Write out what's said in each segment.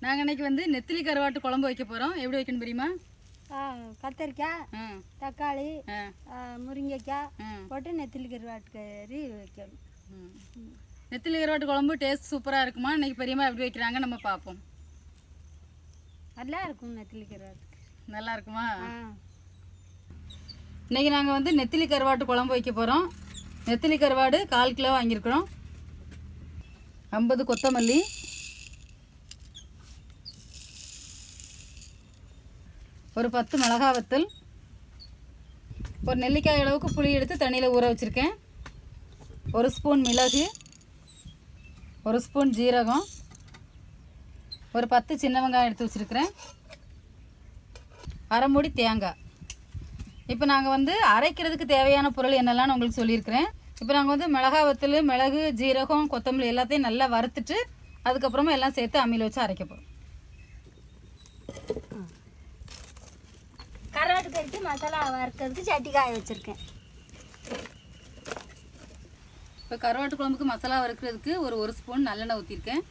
நாங்கள் இன்னைக்கு வந்து நெத்திலி கருவாட்டு குழம்பு வைக்க போகிறோம். எப்படி வைக்கணும் தெரியுமா? கத்திரிக்காய், தக்காளி, முருங்கைக்காய் போட்டு நெத்திலி கருவாட்டு கறி வைக்கணும். நெத்திலி கருவாட்டு குழம்பு டேஸ்ட் சூப்பராக இருக்குமா? இன்னைக்கு பெரியம்மா எப்படி வைக்கிறாங்க நம்ம பார்ப்போம். நல்லா இருக்கும் நெத்திலி கருவாட்டு. நல்லா இருக்குமா? இன்றைக்கி நாங்கள் வந்து நெத்திலி கருவாட்டு குழம்பு வைக்க போகிறோம். நெத்திலி கருவாடு 1/4 கிலோ வாங்கியிருக்கிறோம். 50 கொத்தமல்லி, ஒரு 10 மிளகா வத்தல், ஒரு நெல்லிக்காய் அளவுக்கு புளி எடுத்து தண்ணியில் ஊற வச்சுருக்கேன், 1 ஸ்பூன் மிளகு, 1 ஸ்பூன் ஜீரகம், ஒரு 10 சின்ன வெங்காயம் எடுத்து வச்சுருக்கிறேன், அரை மூடி தேங்காய். இப்போ நாங்கள் வந்து அரைக்கிறதுக்கு தேவையான பொருள் என்னெல்லாம் உங்களுக்கு சொல்லியிருக்கிறேன். இப்போ நாங்கள் வந்து மிளகா வத்தல், மிளகு, ஜீரகம், கொத்தமல்லி எல்லாத்தையும் நல்லா வறுத்துட்டு அதுக்கப்புறமா எல்லாம் சேர்த்து அம்மியில் வச்சு அரைக்க போகிறோம். கருவாட்டு கறிக்கு மசாலா வறுக்கிறதுக்கு சட்டி காய வச்சுருக்கேன். இப்போ கருவாட்டு குழம்புக்கு மசாலா வறுக்கிறதுக்கு ஒரு ஸ்பூன் நல்லெண்ணெய் ஊற்றிருக்கேன்.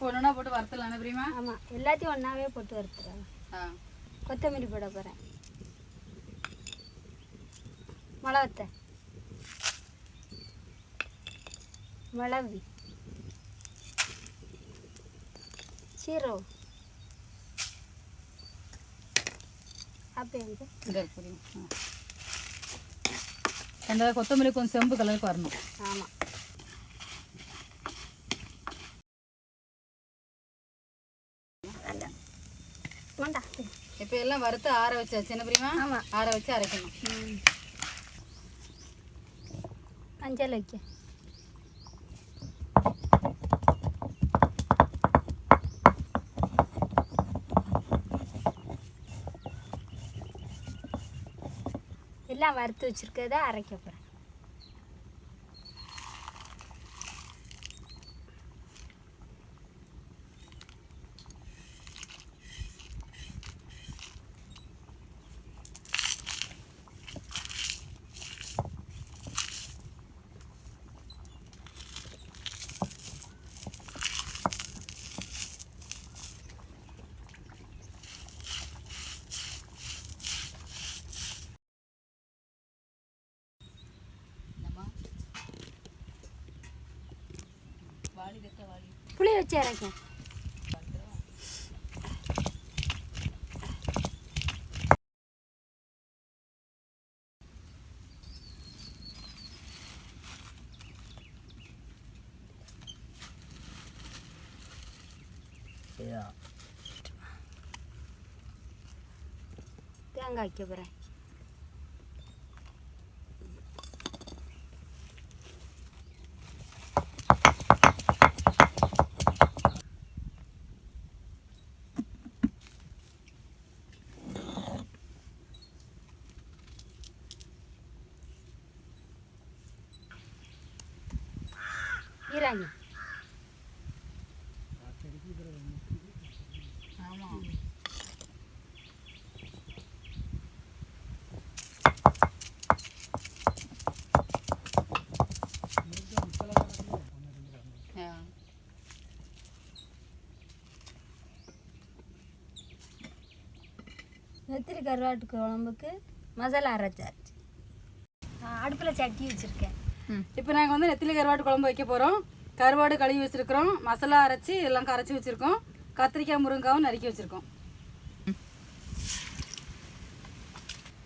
ஒன்றுனா போட்டு வறுத்தலாம் பிரியமா? ஆமாம், எல்லாத்தையும் ஒன்றாவே போட்டு வறுத்துறேன். கொத்தமல்லி போட போகிறேன், மிளகத்தை, மிளகு, சீரகம், அப்போ அந்த கொத்தமல்லி கொஞ்சம் செம்பு கலருக்கு வரணும். ஆமாம், இப்போ எல்லாம் வறுத்து ஆற வச்சாச்சு என்ன பிரியமா? ஆமாம், ஆற வச்சு அரைக்கணும். மஞ்சள் வைக்க, எல்லாம் வறுத்து வச்சுருக்கத அரைக்க போகிறேன். புளி வச்சு அரைக்கும். தேங்காய் வைக்க போகிறேன். ஈரானி நெத்திலி கருவாட்டு குழம்புக்கு மசாலா அரைச்சாச்சு. அடுப்பில் சட்டி வச்சுருக்கேன். இப்போ நாங்கள் வந்து நெத்திலி கருவாட்டு குழம்பு வைக்க போகிறோம். கருவாடு கழுவி வச்சுருக்கிறோம், மசாலா அரைச்சி எல்லாம் கரைச்சி வச்சுருக்கோம், கத்திரிக்காய் முருங்காவும் நறுக்கி வச்சுருக்கோம்.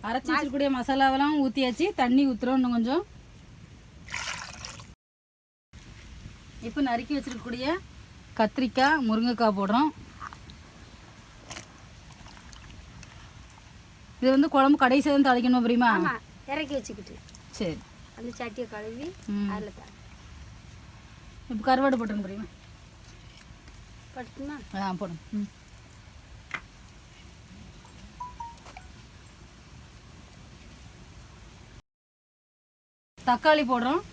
அரைச்சி வச்சுக்கூடிய மசாலாவெல்லாம் ஊற்றியாச்சு, தண்ணி ஊற்றுறோம் இன்னும் கொஞ்சம். இப்போ நறுக்கி வச்சுருக்கக்கூடிய கத்திரிக்காய் முருங்கைக்காய் போடுறோம். இது வந்து குழம்பு கடைசியாக தான் தாளிக்கணும் பிரியமா? இறக்கி வச்சுக்கிட்டு சரி அந்த சட்டியை கழுவி அதில் தான் இப்போ கருவாடு போட்டுருங்க பிரியமா? போட்டுமா? போடும். தக்காளி போடுறோம்,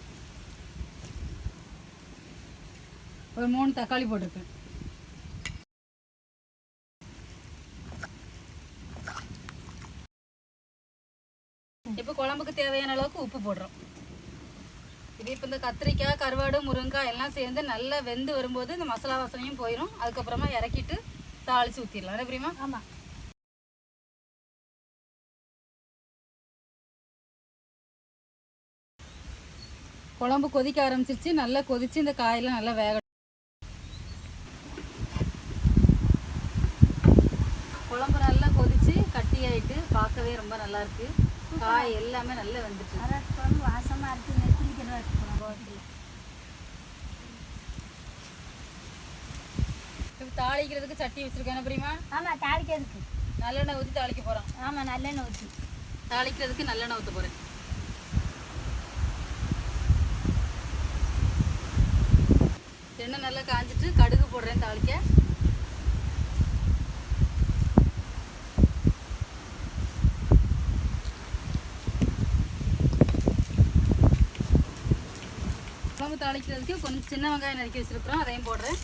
ஒரு 3 தக்காளி போட்டிருக்கேன். இப்போ குழம்புக்கு தேவையான அளவுக்கு உப்பு போடுறோம். இது இப்போ இந்த கத்திரிக்காய், கருவாடு, முருங்கைக்காய் எல்லாம் சேர்ந்து நல்லா வெந்து வரும்போது இந்த மசாலா வாசனையும் போயிடும். அதுக்கப்புறமா இறக்கிட்டு தாளித்து ஊற்றிடலாம். என்ன பிரியமா? ஆமாம். குழம்பு கொதிக்க ஆரம்பிச்சிருச்சு. நல்லா கொதிச்சு இந்த காயெல்லாம் நல்லா வேக. குழம்பு நல்லா கொதிச்சு கட்டியாயிட்டு பார்க்கவே ரொம்ப நல்லா இருக்கு. காய் எல்லாமே நல்லா வெந்துச்சு. குழம்பு வாசமாக இருக்குது. நெத்திலி கருவாட்டு குழம்பு. இப்போ தாளிக்கிறதுக்கு சட்டி வச்சிருக்கேன் பிரியமா? ஆமாம், தாளிக்கிறதுக்கு நல்லெண்ணெய் ஊற்றி தாளிக்க போகிறோம். ஆமாம், நல்லெண்ணெய் ஊற்றி தாளிக்கிறதுக்கு நல்லெண்ணெய் ஊற்ற போகிறேன். எண்ணெய் நல்லா காஞ்சிட்டு கடுகு போடுறேன் தாளிக்க. குழம்பு தாளிக்கிறதுக்கு கொஞ்சம் சின்ன வெங்காயம் நறுக்கி வச்சிருக்கிறோம், அதையும் போடுறேன்.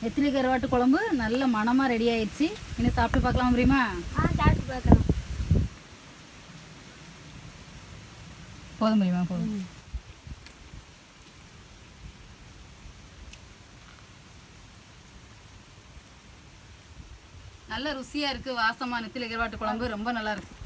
நெத்திலி கருவாட்டு குழம்பு நல்ல மணமாக ரெடி ஆயிடுச்சு. இன்னும் சாப்பிட்டு பார்க்கலாம் பிரியமா? சாப்பிட்டு பார்க்கலாம். போதும் பிரியமா, போதும். நல்ல ருசியாக இருக்குது. வாசமாக நெத்திலி கருவாட்டு குழம்பு ரொம்ப நல்லா இருக்குது.